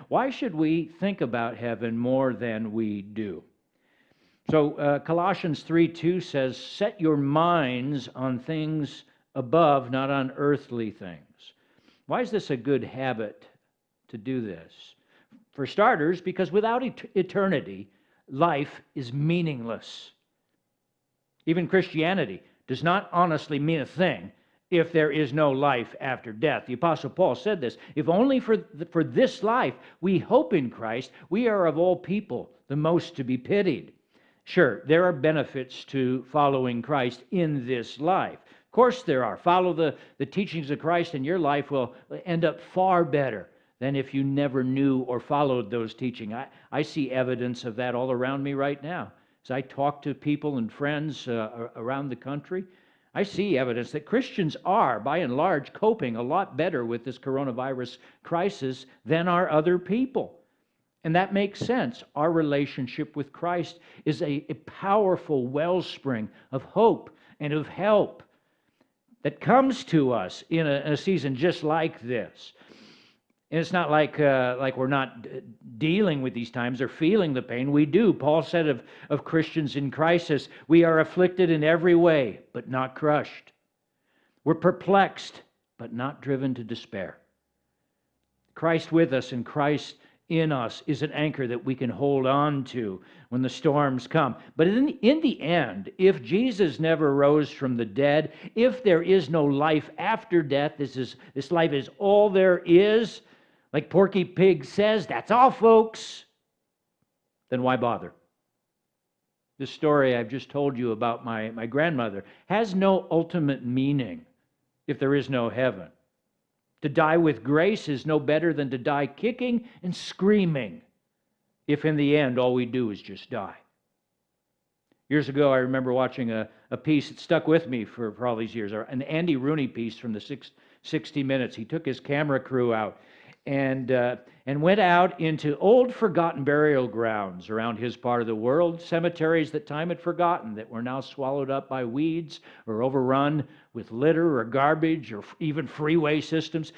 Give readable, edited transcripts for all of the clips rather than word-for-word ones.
Why should we think about heaven more than we do? So Colossians 3:2 says, set your minds on things above, not on earthly things. Why is this a good habit to do this? For starters, because without eternity, life is meaningless. Even Christianity does not honestly mean a thing if there is no life after death. The Apostle Paul said this, if only for this life we hope in Christ, we are of all people the most to be pitied. Sure, there are benefits to following Christ in this life. Of course there are. Follow the teachings of Christ and your life will end up far better than if you never knew or followed those teachings. I see evidence of that all around me right now. As I talk to people and friends around the country, I see evidence that Christians are, by and large, coping a lot better with this coronavirus crisis than are other people. And that makes sense. Our relationship with Christ is a powerful wellspring of hope and of help that comes to us in a season just like this. And it's not like we're not dealing with these times or feeling the pain. We do. Paul said of Christians in crisis, we are afflicted in every way, but not crushed. We're perplexed, but not driven to despair. Christ with us and Christ in us is an anchor that we can hold on to when the storms come. But in the end, if Jesus never rose from the dead, if there is no life after death, this life is all there is, like Porky Pig says, that's all, folks, then why bother? This story I've just told you about my grandmother has no ultimate meaning if there is no heaven. To die with grace is no better than to die kicking and screaming if in the end all we do is just die. Years ago, I remember watching a piece that stuck with me for all these years, an Andy Rooney piece from the 60 Minutes. He took his camera crew out and went out into old forgotten burial grounds around his part of the world, cemeteries that time had forgotten that were now swallowed up by weeds or overrun with litter or garbage or even freeway systems.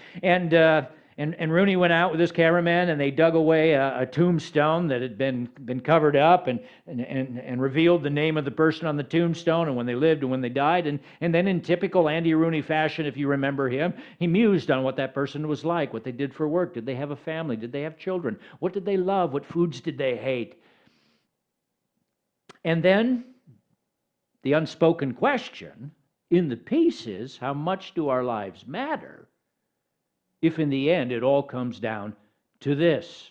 And Rooney went out with his cameraman and they dug away a tombstone that had been covered up and revealed the name of the person on the tombstone and when they lived and when they died. And then in typical Andy Rooney fashion, if you remember him, he mused on what that person was like, what they did for work. Did they have a family? Did they have children? What did they love? What foods did they hate? And then the unspoken question in the piece is, how much do our lives matter if in the end it all comes down to this?